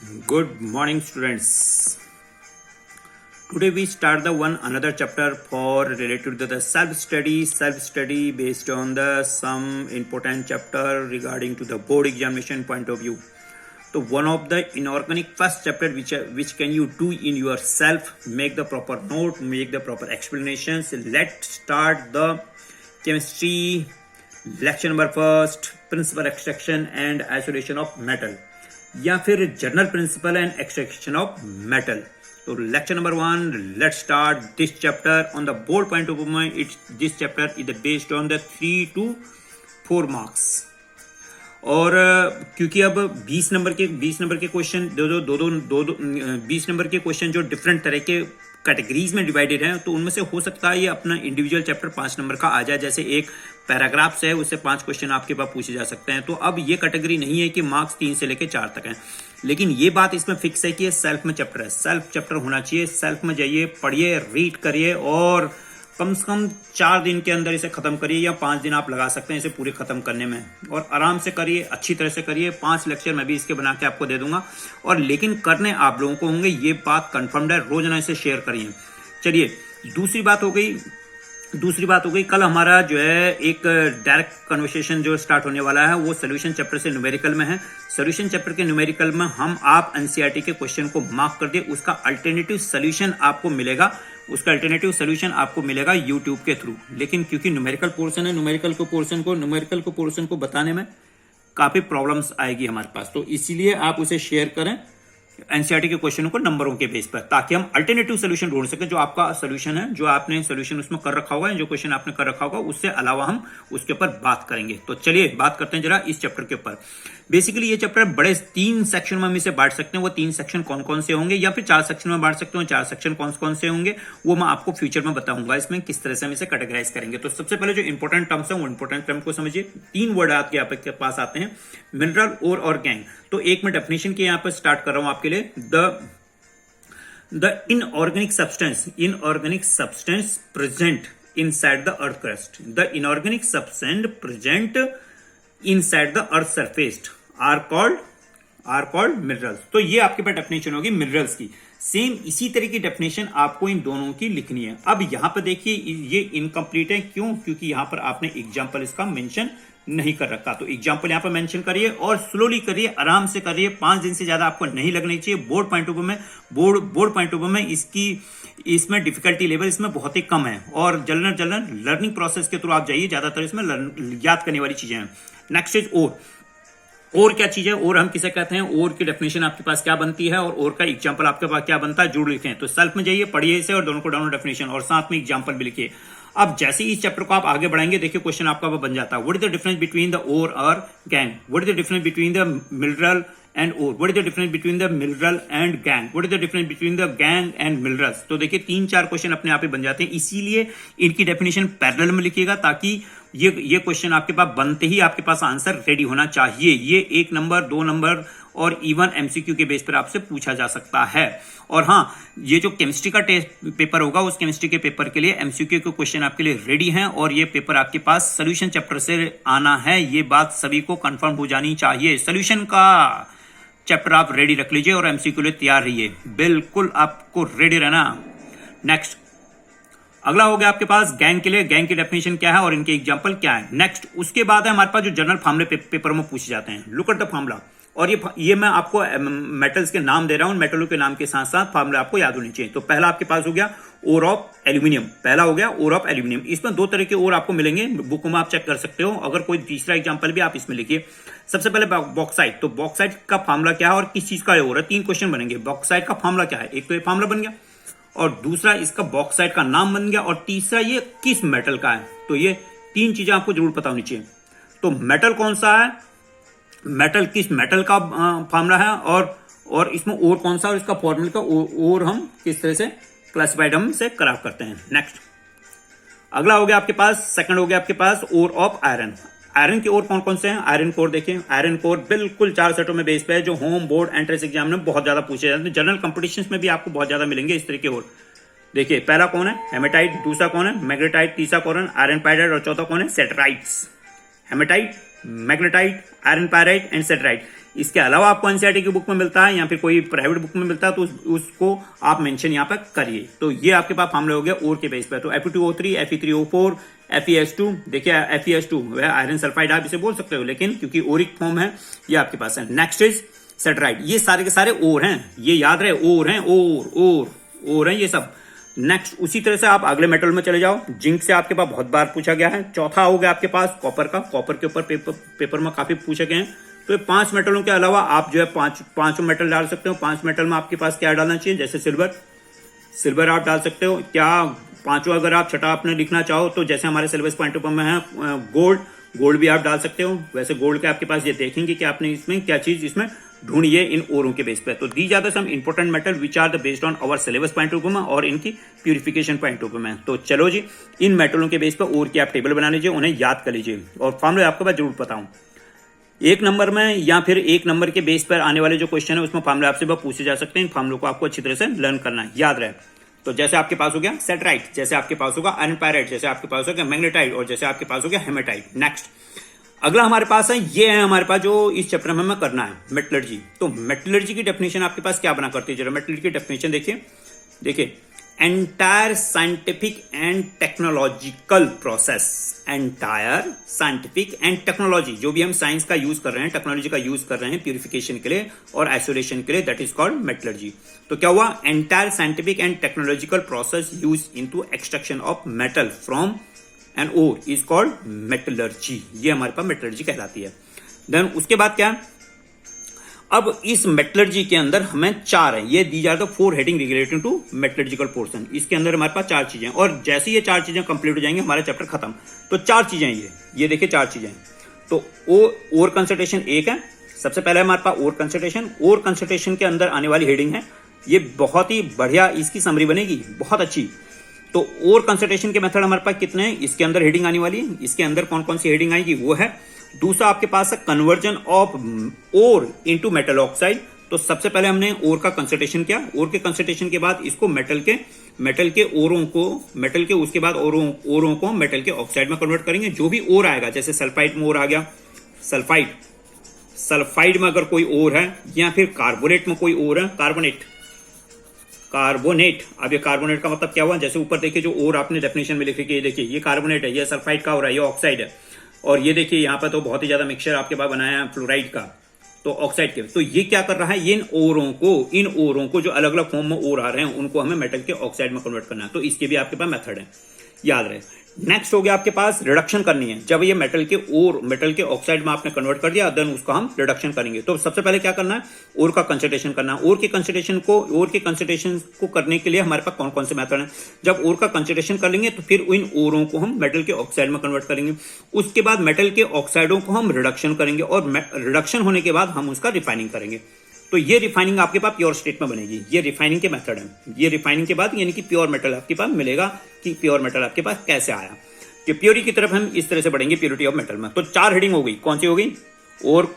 Good morning, students. Today we start the another chapter for related to the self-study based on the some important chapter regarding to the board examination point of view. So one of the inorganic first chapter which can you do in yourself, make the proper note, make the proper explanations. Let's start the chemistry lecture number first, principal extraction and isolation of metal, या फिर general principle and extraction of metal. तो lecture number 1, let's start this chapter on the board point of view. It's this chapter is based on the 3 to 4 marks. और क्योंकि अब 20 number के question 20 number के question जो different तरह के categories में डिवाइडेड हैं, तो उनमें से हो सकता है ये अपना इंडिविजुअल चैप्टर 5 नंबर का आ जाए. जैसे एक पैराग्राफ्स है, उससे 5 क्वेश्चन आपके पास पूछे जा सकते हैं. तो अब ये कैटेगरी नहीं है कि मार्क्स 3 से लेकर 4 तक हैं, लेकिन ये बात इसमें फिक्स है कि ये सेल्फ में चैप्टर है. सेल्फ चैप्टर होना चाहिए. सेल्फ में जाइए, पढ़िए, रीड करिए और कम से कम 4 दिन के अंदर इसे खत्म करिए, या 5 दिन आप लगा सकते हैं इसे पूरे खत्म करने में. और आराम से करिए, अच्छी तरह से करिए. 5 लेक्चर मैं भी इसके बना के आपको दे दूंगा, और लेकिन करने आप लोगों को होंगे, ये बात कंफर्म्ड है. रोजाना इसे शेयर करिए. चलिए, दूसरी बात हो गई कल हमारा जो है एक डायरेक्ट कन्वर्सेशन जो स्टार्ट होने वाला है, वो सोल्यूशन चैप्टर से न्यूमेरिकल में है. सोल्यूशन चैप्टर के न्यूमेरिकल में आप एनसीईआरटी के क्वेश्चन को मार्क कर दिए, उसका अल्टरनेटिव सोल्यूशन आपको मिलेगा यूट्यूब के थ्रू. लेकिन क्योंकि न्यूमेरिकल पोर्शन है, न्यूमेरिकल को पोर्शन को बताने में काफी प्रॉब्लम्स आएगी हमारे पास, तो इसीलिए आप उसे शेयर करें एनसीईआरटी के क्वेश्चनों को नंबरों के बेस पर, ताकि हम अल्टरनेटिव सोल्यूशन ढूंढ सकें. जो आपका सोल्यूशन है, जो आपने सोल्यूशन उसमें कर रखा होगा, जो क्वेश्चन आपने कर रखा होगा, उससे अलावा हम उसके ऊपर बात करेंगे. तो चलिए बात करते हैं जरा इस चैप्टर के ऊपर. बेसिकली ये चैप्टर बड़े 3 सेक्शन में हम इसे बांट सकते हैं. वो 3 सेक्शन कौन कौन से होंगे, या फिर 4 सेक्शन में बांट सकते हैं. 4 सेक्शन कौन कौन से होंगे वो मैं आपको फ्यूचर में बताऊंगा, इसमें किस तरह से हम इसे कैटेगराइज करेंगे. तो सबसे पहले जो इंपॉर्टेंट टर्म्स है, वो इंपॉर्टेंट टर्म को समझिए. 3 वर्ड आपके पास आते हैं, मिनरल, ओर और गैंग. तो एक मैं डेफिनेशन के यहां पर स्टार्ट कर रहा हूं आपके लिए. The inorganic substance present inside the earth crust. The inorganic substance present inside the earth surface are called minerals. तो ये आपके पास डेफिनेशन होगी मिनरल्स की. सेम इसी तरह की डेफिनेशन आपको इन दोनों की लिखनी है. अब यहां पर देखिए ये इनकम्प्लीट है. क्यों? क्योंकि यहां पर आपने एग्जाम्पल इसका मेंशन नहीं कर रखा. तो एग्जाम्पल यहां पर मेंशन करिए और स्लोली करिए, आराम से करिए. 5 दिन से ज्यादा आपको नहीं लगनी चाहिए. बोर्ड पॉइंट ऑफ व्यू में इसमें डिफिकल्टी लेवल इसमें बहुत ही कम है, और जल्द लर्निंग प्रोसेस के थ्रू आप जाइए. ज्यादातर इसमें याद करने वाली चीजें हैं. नेक्स्ट इज और क्या चीज है? और हम किसे कहते हैं? और की डेफिनेशन आपके पास क्या बनती है, और का एग्जांपल आपके पास क्या बनता है, जोड़ लिखें. तो सेल्फ में जाइए, पढ़िए इसे, और दोनों को डाउनलोड डेफिनेशन और साथ में एग्जांपल भी लिखिए. अब जैसे ही इस चैप्टर को आप आगे बढ़ाएंगे, देखिए क्वेश्चन आपका बन जाता है. What is the difference between the ore और gangue? What is the difference between the mineral and ore? What is the difference between the mineral and gangue? What is the difference between the gangue and minerals? तो देखिए 3-4 question अपने आप ही बन जाते हैं. इसीलिए इनकी डेफिनेशन पैरेलल में लिखिएगा, ताकि ये क्वेश्चन आपके पास बनते ही आपके पास आंसर रेडी होना चाहिए. ये 1 नंबर, 2 नंबर और इवन एमसीक्यू के बेस पर आपसे पूछा जा सकता है. और हाँ, ये जो केमिस्ट्री का टेस्ट पेपर होगा, उस केमिस्ट्री के पेपर के लिए एमसीक्यू के क्वेश्चन आपके लिए रेडी हैं, और ये पेपर आपके पास सोल्यूशन चैप्टर से आना है. ये बात सभी को कंफर्म हो जानी चाहिए. सोल्यूशन का चैप्टर आप रेडी रख लीजिए और एमसीक्यू लिए तैयार रहिए. बिल्कुल आपको रेडी रहना. नेक्स्ट, अगला हो गया आपके पास गैंग के लिए. गैंग की डेफिनेशन क्या है और इनके एग्जांपल क्या है. नेक्स्ट, उसके बाद है हमारे पास जो जनरल फार्मूले पेपर में पूछे जाते हैं. Look at the formula. और ये मैं आपको मेटल्स के नाम दे रहा हूं. मेटलों के नाम के साथ साथ फार्मूला आपको याद होनी चाहिए. तो पहला आपके पास हो गया ओर ऑफ एल्यूमिनियम. पहला हो गया ओर ऑफ एल्यूमिनियम. इसमें 2 तरह के ओर आपको मिलेंगे, बुक में आप चेक कर सकते हो. अगर कोई तीसरा एग्जांपल भी आप इसमें लिखिए. सबसे पहले बॉक्साइट. तो बॉक्साइट का फार्मूला क्या है और किस चीज का ओर है? 3 क्वेश्चन बनेंगे. बॉक्साइट का फार्मूला क्या है? एक तो ये फार्मूला बन गया, और दूसरा इसका बॉक्साइट का नाम बन गया, और तीसरा ये किस मेटल का है. तो ये 3 चीजें आपको जरूर पता होनी चाहिए. तो मेटल कौन सा है, मेटल किस मेटल का फार्मूला है, और इसमें और कौन सा, और इसका फॉर्मूला का और हम किस तरह से क्लासिफाइड हम से करार करते हैं. नेक्स्ट, अगला हो गया आपके पास, सेकंड हो गया आपके पास ओर ऑफ आयरन. आयरन के ओर कौन कौन से हैं? आयरन कोर देखिए. आयरन कोर बिल्कुल 4 सेटों में बेस पे है, जो होम, बोर्ड, एंट्रेंस एग्जाम में बहुत ज्यादा पूछे जाते हैं. जनरल कंपटीशंस में भी आपको बहुत ज्यादा मिलेंगे इस तरह के ओर. देखिए, पहला कौन है? हेमेटाइट. दूसरा कौन है? मैग्नेटाइट. तीसरा कौन है? Iron pyrite. और चौथा कौन है? Siderites. Hematite, magnetite, iron pyrite and siderite. इसके अलावा आपको एनसीईआरटी की बुक में मिलता है या फिर कोई प्राइवेट बुक में मिलता है तो उसको आप मेंशन यहाँ पर करिए। तो ये आपके पास फॉर्मूला हो गया ओर के बेस पर। तो Fe2O3, Fe3O4, FeS2, देखिए FeS2 वह आयरन सल्फाइड आप इसे बोल सकते हो, लेकिन क्योंकि ओरिक फॉर्म है ये आपके पास है। नेक्स्ट इज सेटेराइट, ये सारे के सारे ओर हैं, ये याद रहे ओर हैं, ओर हैं ये सब। नेक्स्ट उसी तरह से आप अगले मेटल में चले जाओ। जिंक से आपके पास बहुत बार पूछा गया है। चौथा हो गया आपके पास कॉपर का, कॉपर के ऊपर पेपर में काफी पूछे गए हैं। तो ये 5 मेटलों के अलावा आप जो है पांचों मेटल डाल सकते हो। 5 मेटल में आपके पास क्या डालना चाहिए, जैसे सिल्वर आप डाल सकते हो। क्या पांचों अगर आप छठा आपने लिखना चाहो तो जैसे हमारे सिलेबस पॉइंट ऑफ में है गोल्ड भी आप डाल सकते हो। वैसे गोल्ड के आपके पास ये देखेंगे कि आपने इसमें क्या चीज इसमें ढूंढिए इन ओरों के बेस पे। तो दी जाता some important metal which are the based on our syllabus point of में और इनकी प्यूरिफिकेशन पॉइंट ऑफ में। तो चलो जी, इन मेटलों के बेस पर ओर की आप टेबल बना लीजिए, उन्हें याद कर लीजिए और फॉर्मूला आपके पास जरूर बताऊं। 1 नंबर में या फिर 1 नंबर के बेस पर आने वाले जो क्वेश्चन है उसमें फॉर्मूला आपसे पूछे जा सकते हैं। इन फॉर्मूलों को आपको अच्छी तरह से लर्न करना है, याद रहे। तो जैसे आपके पास हो गया सेटेराइट, जैसे आपके पास होगा आयरन पायराइट, जैसे आपके पास हो गया मैग्नेटाइट और जैसे आपके पास हो गया हेमेटाइट। नेक्स्ट अगला हमारे पास है, ये है हमारे पास जो इस चैप्टर में हमें करना है मेटलर्जी। तो मेटलर्जी की डेफिनेशन आपके पास क्या बना करती है, जरा मेटलर्जी की डेफिनेशन देखिए entire scientific and technological process, entire scientific and technology, जो भी हम साइंस का यूज कर रहे हैं, टेक्नोलॉजी का यूज कर रहे हैं प्यूरिफिकेशन के लिए और आइसोलेशन के लिए, दैट इज कॉल्ड मेटलर्जी। तो क्या हुआ, entire scientific and technological process use into extraction of metal from an ore is called metallurgy. ये हमारे पास मेटलर्जी कहलाती है। देन उसके बाद क्या, अब इस मेटलर्जी के अंदर हमें 4 है, ये these are the 4 heading related to metallurgical portion. इसके अंदर हमारे पास 4 चीजें और जैसे ये 4 चीजें कंप्लीट हो जाएंगे हमारा चैप्टर खत्म। तो 4 चीजें ये देखिए 4 चीजें। तो ओर कंसंट्रेशन 1 है, सबसे पहले हमारे पास ओर कंसंट्रेशन। ओर कंसंट्रेशन के अंदर आने वाली हेडिंग है, ये बहुत ही बढ़िया इसकी समरी बनेगी, बहुत अच्छी। तो ओर कंसंट्रेशन के मेथड हमारे पास कितने हैं, इसके अंदर हेडिंग आने वाली है। इसके अंदर कौन कौन सी हेडिंग आएगी वो है, दूसरा आपके पास है conversion of ore into metal oxide. तो सबसे पहले हमने ओर का कंसंट्रेशन किया, ओर के कंसंट्रेशन के बाद इसको मेटल के ओरों को, मेटल के उसके बाद ओरों को मेटल के ऑक्साइड में कन्वर्ट करेंगे। जो भी ओर आएगा, जैसे सल्फाइड में ओर आ गया, सल्फाइड में अगर कोई ओर है या फिर कार्बोनेट में कोई ओर है, कार्बोनेट। अब ये कार्बोनेट का मतलब क्या हुआ, जैसे ऊपर देखिए जो ओर आपने डेफिनेशन में लिखे कि देखिए ये कार्बोनेट है, ये सल्फाइड का हो रहा है, ये ऑक्साइड है। और ये देखिए यहाँ पर तो बहुत ही ज्यादा मिक्सचर आपके पास बनाया है फ्लोराइड का, तो ऑक्साइड के। तो ये क्या कर रहा है, ये इन ओरों को जो अलग अलग फॉर्म में ओर आ रहे हैं उनको हमें मेटल के ऑक्साइड में कन्वर्ट करना है। तो इसके भी आपके पास मेथड है, याद रहे। नेक्स्ट हो गया आपके पास रिडक्शन करनी है। जब ये मेटल के ऑक्साइड में आपने कन्वर्ट कर दिया, देन उसको हम रिडक्शन करेंगे। तो सबसे पहले क्या करना है, ओर का कंसंट्रेशन करना है। ओर के कंसंट्रेशन को करने के लिए हमारे पास कौन कौन से मेथड हैं। जब ओर का कंसंट्रेशन कर लेंगे तो फिर इन ओरों को हम मेटल के ऑक्साइड में कन्वर्ट करेंगे। उसके बाद मेटल के ऑक्साइडों को हम रिडक्शन करेंगे और रिडक्शन होने के बाद हम उसका रिफाइनिंग करेंगे। तो ये रिफाइनिंग आपके पास प्योर स्टेट में बनेगी। ये रिफाइनिंग के मेथड है। ये रिफाइनिंग के बाद यानी कि प्योर मेटल आपके पास मिलेगा कि प्योर मेटल आपके पास कैसे आया, कि प्योरिटी की तरफ हम इस तरह से बढ़ेंगे प्योरिटी ऑफ मेटल में। तो 4 हेडिंग हो गई, कौन सी हो गई, ore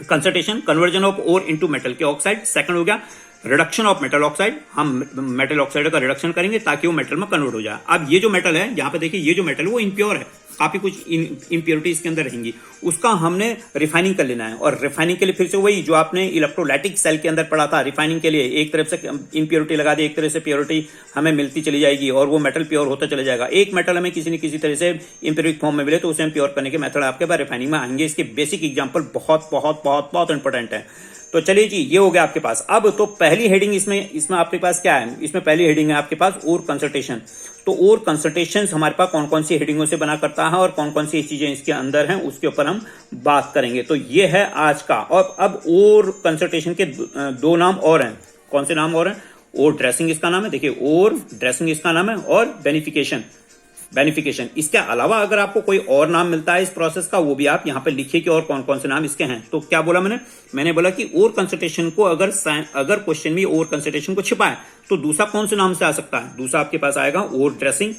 concentration, conversion of ore into metal के ऑक्साइड। सेकंड हो गया रिडक्शन ऑफ मेटल ऑक्साइड, हम मेटल ऑक्साइड का रिडक्शन करेंगे ताकि वो मेटल में कन्वर्ट हो जाए। अब ये जो मेटल है, यहाँ पे देखिए ये जो मेटल है वो इम्प्योर है, काफी कुछ इम्प्योरिटी इसके अंदर रहेंगी, उसका हमने रिफाइनिंग कर लेना है। और रिफाइनिंग के लिए फिर से वही जो आपने इलेक्ट्रोलाइटिक सेल के अंदर पढ़ा था, रिफाइनिंग के लिए एक तरफ से इम्प्योरिटी लगा दी, एक तरह से प्योरिटी हमें मिलती चली जाएगी और वो मेटल प्योर होता चला जाएगा। एक मेटल हमें किसी न किसी तरह से इम्प्योरिक फॉर्म में मिले तो उसे हम प्योर करने के मेथड आपके पास रिफाइनिंग में आएंगे। इसके बेसिक एग्जाम्पल बहुत बहुत बहुत बहुत इंपॉर्टेंट है। तो चलिए जी, ये हो गया आपके पास। अब तो पहली हेडिंग इसमें आपके पास क्या है, इसमें पहली हेडिंग है आपके पास ओर कंसंट्रेशन। तो ओर कंसंट्रेशन हमारे पास कौन कौन सी हेडिंगों से बना करता है और कौन कौन सी चीजें इसके अंदर हैं उसके ऊपर हम बात करेंगे। तो ये है आज का। और अब ओर कंसंट्रेशन के 2 नाम और हैं। कौन से नाम और हैं, ओर ड्रेसिंग इसका नाम है, देखिए ओर ड्रेसिंग इसका नाम है, और बेनिफिकेशन। इसके अलावा अगर आपको कोई और नाम मिलता है इस प्रोसेस का, वो भी आप यहाँ पे लिखिए कि और कौन कौन से नाम इसके हैं। तो क्या बोला मैंने बोला कि ओर कंसंट्रेशन को अगर क्वेश्चन में ओर कंसंट्रेशन को छिपाए तो दूसरा कौन से नाम से आ सकता है, दूसरा आपके पास आएगा ओर ड्रेसिंग।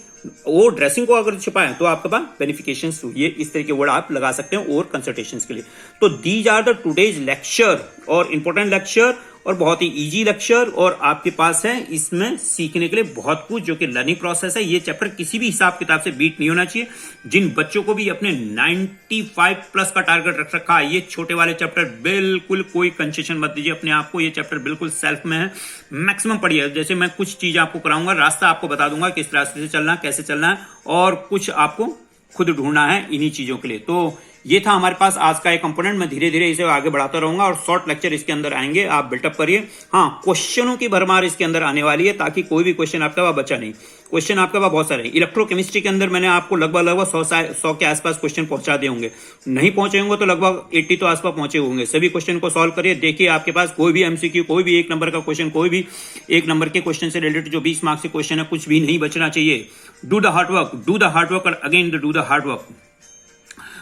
ओर ड्रेसिंग को अगर छिपाए तो आपके पास बेनिफिकेशन, ये इस तरह के वर्ड आप लगा सकते हैं ओर कंसंट्रेशन के लिए। तो these are the today's lecture और इंपॉर्टेंट लेक्चर और बहुत ही इजी लेक्चर, और आपके पास है इसमें सीखने के लिए बहुत कुछ, जो कि लर्निंग प्रोसेस है। ये चैप्टर किसी भी हिसाब किताब से बीट नहीं होना चाहिए। जिन बच्चों को भी अपने 95 प्लस का टारगेट रख रखा है, ये छोटे वाले चैप्टर बिल्कुल कोई कंसेशन मत दीजिए अपने आप को। ये चैप्टर बिल्कुल सेल्फ में है, मैक्सिमम पढ़िए। जैसे मैं कुछ चीजें आपको कराऊंगा, रास्ता आपको बता दूंगा किस रास्ते से चलना है, कैसे चलना है, और कुछ आपको खुद ढूंढना है इन्हीं चीजों के लिए। तो ये था हमारे पास आज का एक कंपोनेंट। मैं धीरे धीरे इसे आगे बढ़ाता रहूंगा और शॉर्ट लेक्चर इसके अंदर आएंगे, आप बिल्टअप करिए। हाँ, क्वेश्चनों की भरमार इसके अंदर आने वाली है, ताकि कोई भी क्वेश्चन आपका वहां बचा नहीं। क्वेश्चन आपके पास बहुत सारे। इलेक्ट्रोकेमिस्ट्री के अंदर मैंने आपको लगभग 100 के आसपास क्वेश्चन पहुंचा दिए होंगे, नहीं पहुंचे होंगे तो लगभग 80 तो आसपास पहुंचे होंगे। सभी क्वेश्चन को सॉल्व करिए, देखिए आपके पास कोई भी एमसीक्यू, कोई भी 1 नंबर का क्वेश्चन, कोई भी 1 नंबर के क्वेश्चन से रिलेटेड जो 20 मार्क्स के क्वेश्चन है, कुछ भी नहीं बचना चाहिए। Do the hard work, do the hard work, और again do the hard work.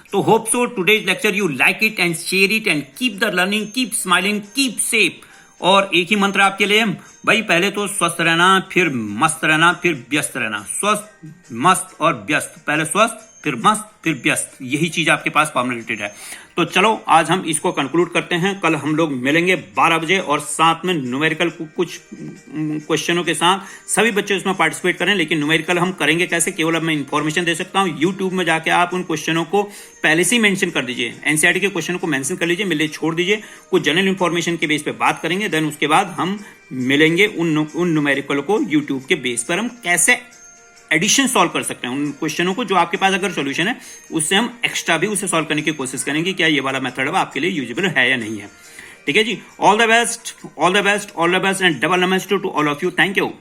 So hope so today's lecture you like it and share it and keep the learning, keep smiling, keep safe। और एक ही मंत्र आपके लिए भाई, पहले तो स्वस्थ रहना, फिर मस्त रहना, फिर व्यस्त रहना। स्वस्थ, मस्त और व्यस्त। पहले स्वस्थ, फिर मस्त, फिर व्यस्त। यही चीज आपके पास फॉर्मुलेटेड है। तो चलो आज हम इसको कंक्लूड करते हैं। कल हम लोग मिलेंगे 12 बजे, और साथ में न्यूमेरिकल कुछ क्वेश्चनों के साथ। सभी बच्चे उसमें पार्टिसिपेट करें, लेकिन न्यूमेरिकल हम करेंगे कैसे, केवल अब मैं इंफॉर्मेशन दे सकता हूं। यूट्यूब में जाके आप उन क्वेश्चनों को पहले से ही मेंशन कर दीजिए, एनसीईआरटी के क्वेश्चन को मेंशन कर लीजिए, मिले छोड़ दीजिए। कुछ जनरल इंफॉर्मेशन के बेस पे बात करेंगे, देन उसके बाद हम मिलेंगे उन न्यूमेरिकल को यूट्यूब के बेस पर हम कैसे एडिशन सॉल्व कर सकते हैं उन क्वेश्चनों को, जो आपके पास अगर सॉल्यूशन है उससे हम एक्स्ट्रा भी उसे सॉल्व करने की कोशिश करेंगे, क्या ये वाला मेथड है आपके लिए यूजेबल है या नहीं है। ठीक है जी, all the best, all the best, all the best and double नमस्ते to all of you. Thank you.